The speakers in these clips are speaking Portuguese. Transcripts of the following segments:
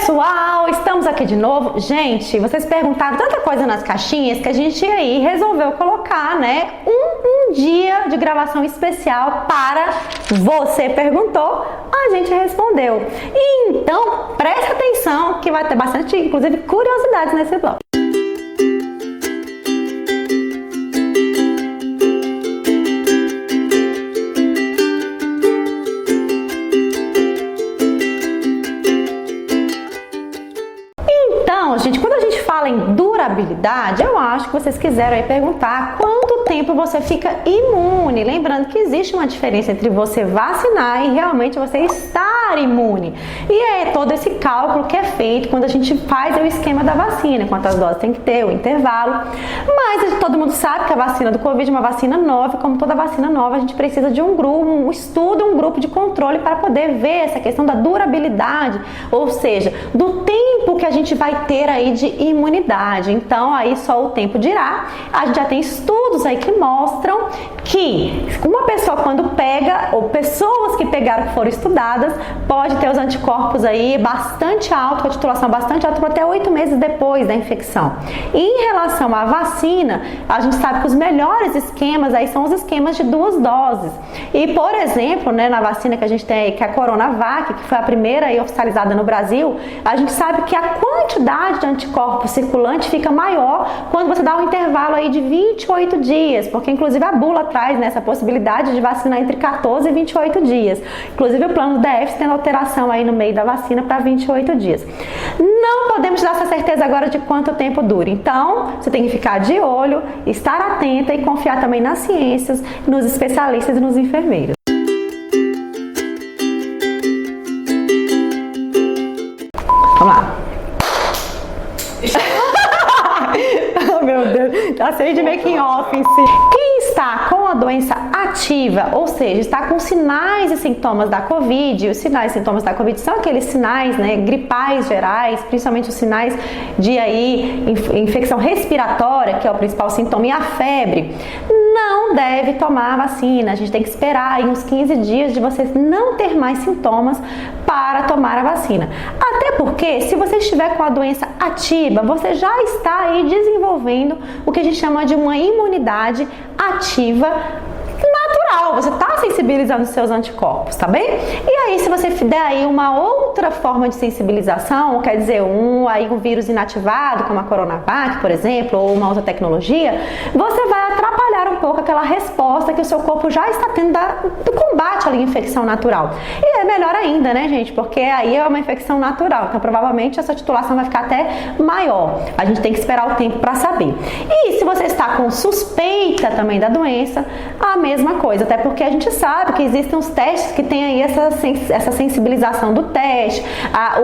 Pessoal, estamos aqui de novo. Gente, vocês perguntaram tanta coisa nas caixinhas que a gente aí resolveu colocar, né, um dia de gravação especial para você perguntou, a gente respondeu. Então, presta atenção que vai ter bastante, inclusive, curiosidades nesse bloco. Gente, quando a gente fala em durabilidade, eu acho que vocês quiseram aí perguntar quanto tempo você fica imune. Lembrando que existe uma diferença entre você vacinar e realmente você estar imune. E é todo esse cálculo que é feito quando a gente faz o esquema da vacina, quantas doses tem que ter, o intervalo. Mas todo mundo sabe que a vacina do Covid é uma vacina nova, como toda vacina nova, a gente precisa de um grupo, um estudo, um grupo de controle para poder ver essa questão da durabilidade, ou seja, do tempo que a gente vai ter aí de imunidade. Então aí só o tempo dirá. A gente já tem estudos aí que mostram que uma pessoa quando pega, ou pessoas que pegaram, que foram estudadas, pode ter os anticorpos aí bastante alto, com a titulação bastante alta, até 8 meses depois da infecção. E em relação à vacina, a gente sabe que os melhores esquemas aí são os esquemas de 2 doses. E por exemplo, né, na vacina que a gente tem aí, que é a Coronavac, que foi a primeira aí oficializada no Brasil, a gente sabe que a quantidade de anticorpos circulante fica maior quando você dá um intervalo aí de 28 dias, porque inclusive a bula traz nessa possibilidade de vacinar entre 14 e 28 dias. Inclusive o plano DF tendo alteração aí no meio da vacina para 28 dias. Não podemos dar essa certeza agora de quanto tempo dura. Então, você tem que ficar de olho, estar atenta e confiar também nas ciências, nos especialistas e nos enfermeiros. Vamos lá. Oh, meu Deus, tá cheio de making off em si. Quem está com a doença ativa, ou seja, está com sinais e sintomas da Covid, os sinais e sintomas da Covid são aqueles sinais, né, gripais gerais, principalmente os sinais de aí infecção respiratória, que é o principal sintoma, e a febre, não deve tomar a vacina. A gente tem que esperar aí uns 15 dias de você não ter mais sintomas para tomar a vacina. Até porque, se você estiver com a doença ativa, você já está aí desenvolvendo o que a gente chama de uma imunidade ativa natural, você está sensibilizando os seus anticorpos, tá bem? E aí, se você der aí uma outra forma de sensibilização, quer dizer, um vírus inativado, como a Coronavac, por exemplo, ou uma outra tecnologia, você vai atrapalhar um pouco aquela resposta que o seu corpo já está tendo do combate à infecção natural. E é melhor ainda, né, gente? Porque aí é uma infecção natural, então provavelmente essa titulação vai ficar até maior. A gente tem que esperar o tempo para saber. E se você está com suspeita também da doença, a mesma coisa, até porque a gente sabe que existem os testes que tem aí essa sensibilização do teste,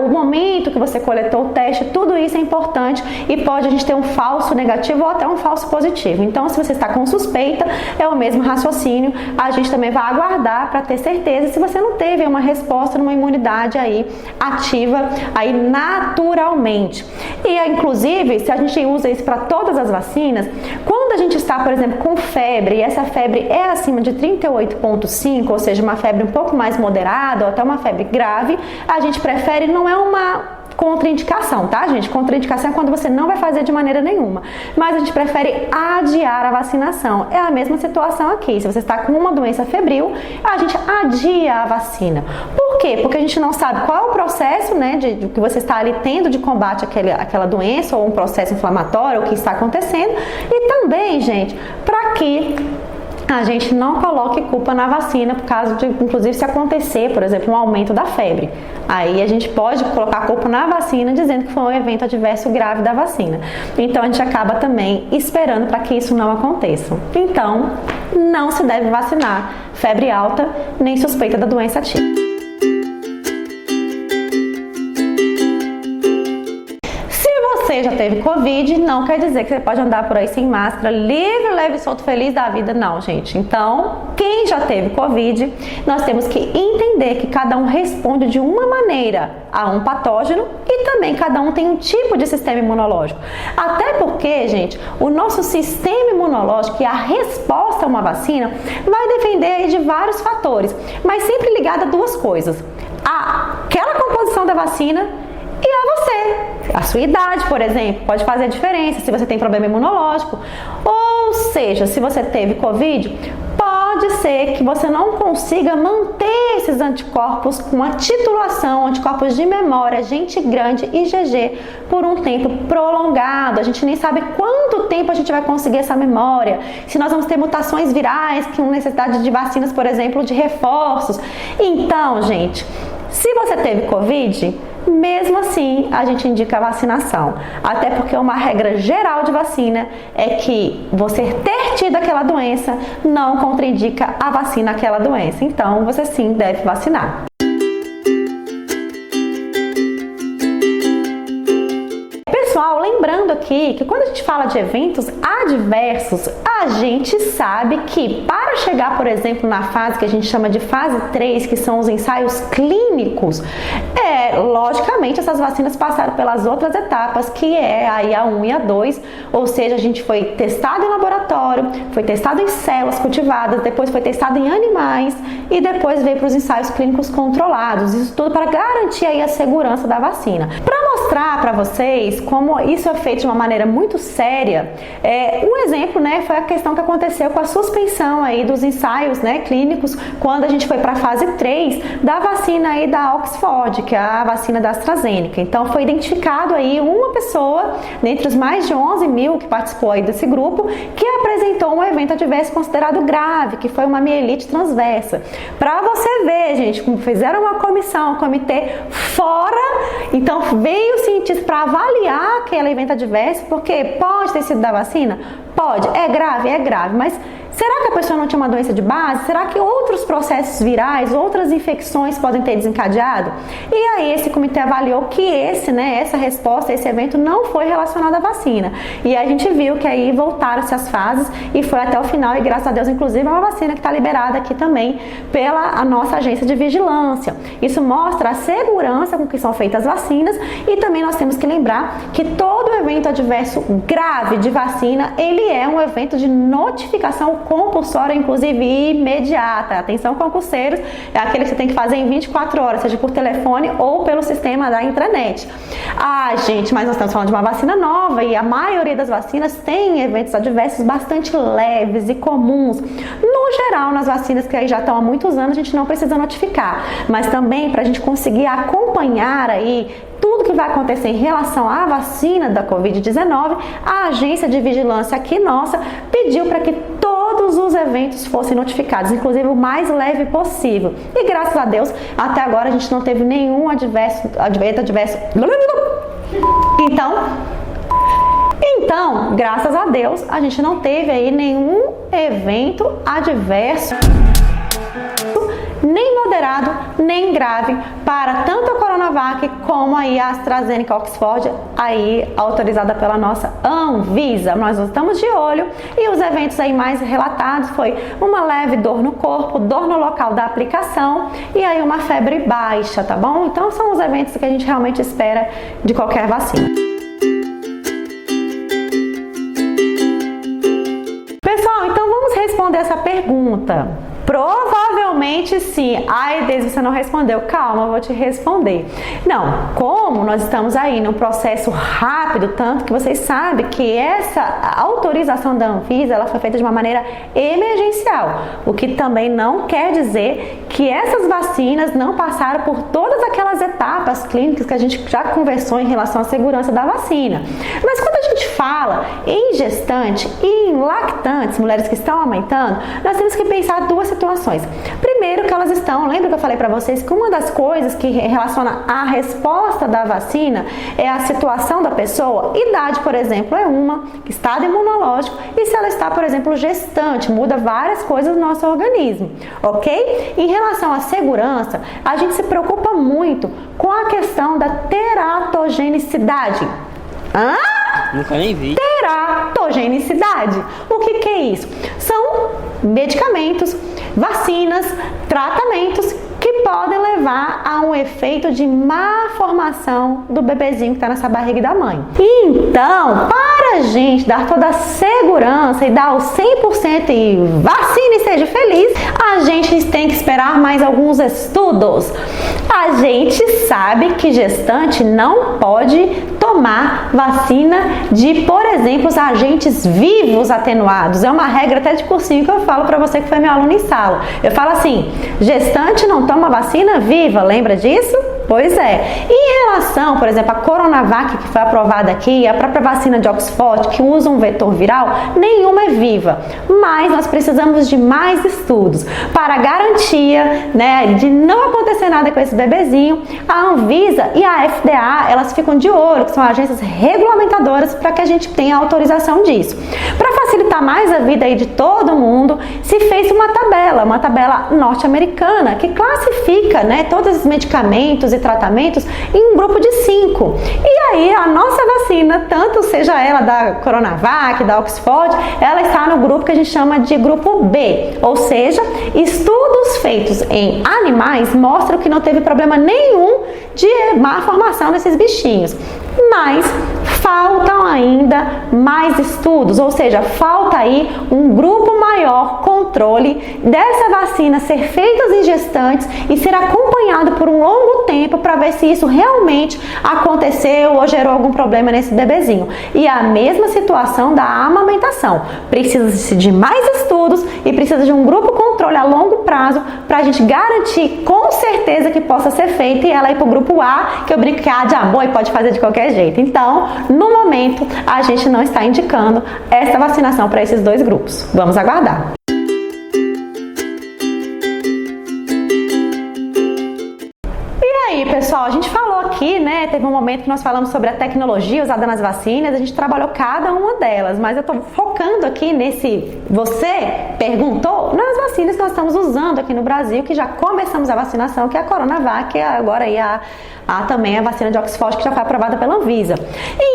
o momento que você coletou o teste, tudo isso é importante e pode a gente ter um falso negativo ou até um falso positivo. Então, se você está com suspeita, é o mesmo raciocínio, a gente também vai aguardar para ter certeza se você não teve uma resposta numa imunidade aí ativa aí naturalmente. E inclusive, se a gente usa isso para todas as vacinas, quando a gente está, por exemplo, com febre e essa febre é acima de 38,5, ou seja, uma febre um pouco mais moderada ou até uma febre grave, a gente prefere, não é uma contraindicação, tá, gente? Contraindicação é quando você não vai fazer de maneira nenhuma, mas a gente prefere adiar a vacinação. É a mesma situação aqui. Se você está com uma doença febril, a gente adia a vacina. Por quê? Porque a gente não sabe qual é o processo, né, de que você está ali tendo de combate àquela doença ou um processo inflamatório, o que está acontecendo, e também, gente, para que a gente não coloque culpa na vacina por causa de, inclusive, se acontecer, por exemplo, um aumento da febre. Aí a gente pode colocar a culpa na vacina dizendo que foi um evento adverso grave da vacina. Então a gente acaba também esperando para que isso não aconteça. Então, não se deve vacinar febre alta nem suspeita da doença ativa. Você já teve Covid, não quer dizer que você pode andar por aí sem máscara, livre, leve, solto, feliz da vida, não, gente. Então, quem já teve Covid, nós temos que entender que cada um responde de uma maneira a um patógeno e também cada um tem um tipo de sistema imunológico. Até porque, gente, o nosso sistema imunológico e a resposta a uma vacina vai depender de vários fatores, mas sempre ligado a 2 coisas: aquela composição da vacina e a você. A sua idade, por exemplo, pode fazer a diferença se você tem problema imunológico. Ou seja, se você teve Covid, pode ser que você não consiga manter esses anticorpos com a titulação, anticorpos de memória, gente grande, IgG, por um tempo prolongado. A gente nem sabe quanto tempo a gente vai conseguir essa memória. Se nós vamos ter mutações virais, com necessidade de vacinas, por exemplo, de reforços. Então, gente, se você teve Covid, mesmo assim, a gente indica a vacinação. Até porque uma regra geral de vacina é que você ter tido aquela doença não contraindica a vacina àquela doença. Então, você sim deve vacinar. Pessoal, lembrando aqui que quando a gente fala de eventos adversos, a gente sabe que para chegar, por exemplo, na fase que a gente chama de fase 3, que são os ensaios clínicos, logicamente essas vacinas passaram pelas outras etapas, que é aí a 1 e a 2, ou seja, a gente foi testado em laboratório, foi testado em células cultivadas, depois foi testado em animais e depois veio para os ensaios clínicos controlados. Isso tudo para garantir aí a segurança da vacina. Para mostrar para vocês como isso é feito de uma maneira muito séria, um exemplo, foi a questão que aconteceu com a suspensão aí dos ensaios, clínicos, quando a gente foi para a fase 3 da vacina aí da Oxford, que é a vacina da AstraZeneca. Então foi identificado aí uma pessoa, dentre os mais de 11 mil que participou aí desse grupo, que apresentou um evento adverso considerado grave, que foi uma mielite transversa. Para você ver, gente, como fizeram uma comissão, um comitê fora, então veio o cientista para avaliar aquele evento adverso, porque pode ter sido da vacina? Pode. É grave, mas será que a pessoa não tinha uma doença de base? Será que outros processos virais, outras infecções podem ter desencadeado? E aí esse comitê avaliou que essa resposta, esse evento não foi relacionado à vacina. E a gente viu que aí voltaram-se as fases e foi até o final, e graças a Deus, inclusive, é uma vacina que está liberada aqui também pela nossa agência de vigilância. Isso mostra a segurança com que são feitas as vacinas, e também nós temos que lembrar que todo evento adverso grave de vacina, ele é um evento de notificação compulsória, inclusive imediata. Atenção, concurseiros, é aquele que você tem que fazer em 24 horas, seja por telefone ou pelo sistema da intranet. Gente, mas nós estamos falando de uma vacina nova e a maioria das vacinas tem eventos adversos bastante leves e comuns. No geral, nas vacinas que aí já estão há muitos anos, a gente não precisa notificar, mas também para a gente conseguir acompanhar aí tudo que vai acontecer em relação à vacina da Covid-19, a agência de vigilância aqui nossa pediu para que todos os eventos fossem notificados, inclusive o mais leve possível. E graças a Deus, até agora a gente não teve nenhum evento adverso. Então, graças a Deus, a gente não teve aí nenhum evento adverso, nem moderado, nem grave, para tanto a Coronavac como aí a AstraZeneca Oxford, aí autorizada pela nossa Anvisa. Nós estamos de olho, e os eventos aí mais relatados foi uma leve dor no corpo, dor no local da aplicação e aí uma febre baixa, tá bom? Então são os eventos que a gente realmente espera de qualquer vacina. Pessoal, então vamos responder essa pergunta. Provavelmente sim. Deise, você não respondeu. Calma, eu vou te responder. Não, como nós estamos aí num processo rápido, tanto que vocês sabem que essa autorização da Anvisa, ela foi feita de uma maneira emergencial, o que também não quer dizer que essas vacinas não passaram por todas aquelas etapas clínicas que a gente já conversou em relação à segurança da vacina. Mas quando a gente fala em gestante e em lactantes, mulheres que estão amamentando, nós temos que pensar duas situações. Primeiro, que elas estão, lembra que eu falei para vocês que uma das coisas que relaciona a resposta da vacina é a situação da pessoa? Idade, por exemplo, é uma, estado imunológico, e se ela está, por exemplo, gestante, muda várias coisas no nosso organismo, ok? Em relação à segurança, a gente se preocupa muito com a questão da teratogenicidade. Nunca nem vi. Teratogenicidade. O que é isso? São medicamentos, vacinas, tratamentos que podem levar a um efeito de má formação do bebezinho que está nessa barriga da mãe. Então, para a gente dar toda a segurança e dar o 100% e vacina e seja feliz, a gente tem que esperar mais alguns estudos. A gente sabe que gestante não pode tomar vacina de, por exemplo, os agentes vivos atenuados. É uma regra até de cursinho que eu falo para você que foi meu aluno em sala. Eu falo assim, gestante não toma vacina viva, lembra disso? Pois é. Em relação, por exemplo, a Coronavac, que foi aprovada aqui, a própria vacina de Oxford, que usa um vetor viral, nenhuma é viva. Mas nós precisamos de mais estudos para garantia, né, de não acontecer nada com esse bebezinho. A Anvisa e a FDA, elas ficam de olho, que são agências regulamentadoras, para que a gente tenha autorização disso. Para facilitar mais a vida aí de todo mundo, se fez uma tabela norte-americana, que classifica, né, todos os medicamentos e tratamentos em um grupo de 5. E aí a nossa vacina, tanto seja ela da Coronavac, da Oxford, ela está no grupo que a gente chama de grupo B, ou seja, estudos feitos em animais mostram que não teve problema nenhum de má formação desses bichinhos. Mas faltam ainda mais estudos, ou seja, falta aí um grupo maior controle dessa vacina ser feita em gestantes e ser acompanhado por um longo tempo para ver se isso realmente aconteceu ou gerou algum problema nesse bebezinho. E a mesma situação da amamentação. Precisa-se de mais estudos e precisa de um grupo controle a longo prazo para a gente garantir com certeza que possa ser feita e ela ir para o grupo A, que eu brinco que é A de amor e pode fazer de qualquer jeito. Então, no momento, a gente não está indicando essa vacinação para esses dois grupos. Vamos aguardar. E aí, pessoal, a gente falou aqui, né, teve um momento que nós falamos sobre a tecnologia usada nas vacinas, a gente trabalhou cada uma delas, mas eu tô focando aqui nesse, você perguntou, nas vacinas que nós estamos usando aqui no Brasil, que já começamos a vacinação, que é a Coronavac, e agora aí também a vacina de Oxford, que já foi aprovada pela Anvisa.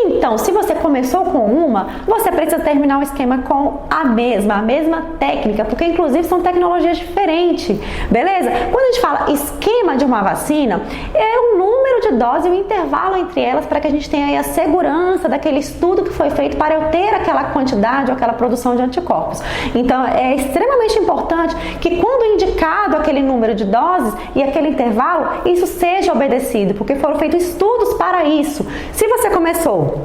Então, se você começou com uma, você precisa terminar o esquema com a mesma técnica, porque inclusive são tecnologias diferentes, beleza? Quando a gente fala esquema de uma vacina, é o número de doses e o intervalo entre elas para que a gente tenha aí a segurança daquele estudo que foi feito para eu ter aquela quantidade ou aquela produção de anticorpos. Então, é extremamente importante que quando indicado aquele número de doses e aquele intervalo, isso seja obedecido, porque foram feitos estudos para isso. Se você começou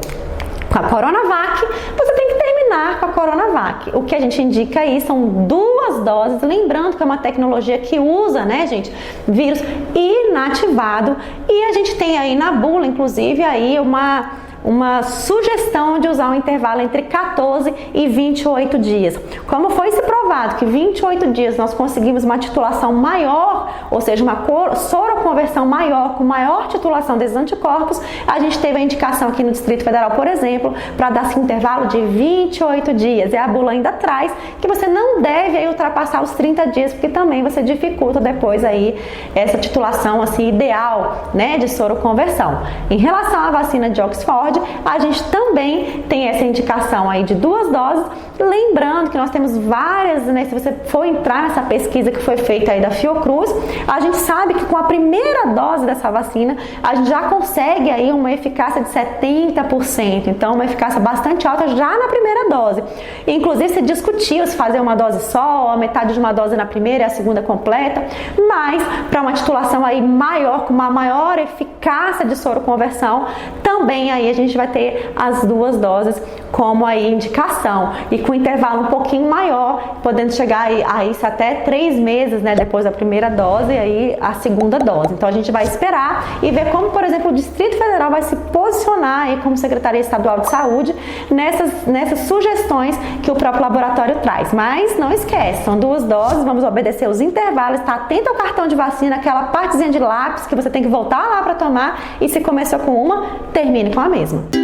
com a Coronavac, você tem que terminar com a Coronavac. O que a gente indica aí são 2 doses, lembrando que é uma tecnologia que usa, né, gente, vírus inativado, e a gente tem aí na bula, inclusive, aí uma sugestão de usar um intervalo entre 14 e 28 dias. Como foi se provado que 28 dias nós conseguimos uma titulação maior, ou seja, uma soroconversão maior, com maior titulação desses anticorpos, a gente teve a indicação aqui no Distrito Federal, por exemplo, para dar esse intervalo de 28 dias. E a bula ainda traz que você não deve aí ultrapassar os 30 dias, porque também você dificulta depois aí essa titulação assim ideal, né, de soroconversão. Em relação à vacina de Oxford, a gente também tem essa indicação aí de 2 doses, lembrando que nós temos várias, né, se você for entrar nessa pesquisa que foi feita aí da Fiocruz, a gente sabe que com a primeira dose dessa vacina, a gente já consegue aí uma eficácia de 70%, então uma eficácia bastante alta já na primeira dose. Inclusive se discutiu se fazer uma dose só, ou a metade de uma dose na primeira e a segunda completa, mas para uma titulação aí maior, com uma maior eficácia de soroconversão, também aí a gente vai ter as 2 doses como aí indicação e com intervalo um pouquinho maior, podendo chegar a isso até 3 meses, né, depois da primeira dose e aí a segunda dose. Então a gente vai esperar e ver como, por exemplo, o Distrito Federal vai se posicionar aí como Secretaria Estadual de Saúde nessas sugestões que o próprio laboratório traz. Mas não esquece, são 2 doses, vamos obedecer os intervalos, tá atento ao cartão de vacina, aquela partezinha de lápis que você tem que voltar lá para tomar, e se começou com uma, termine com a mesma.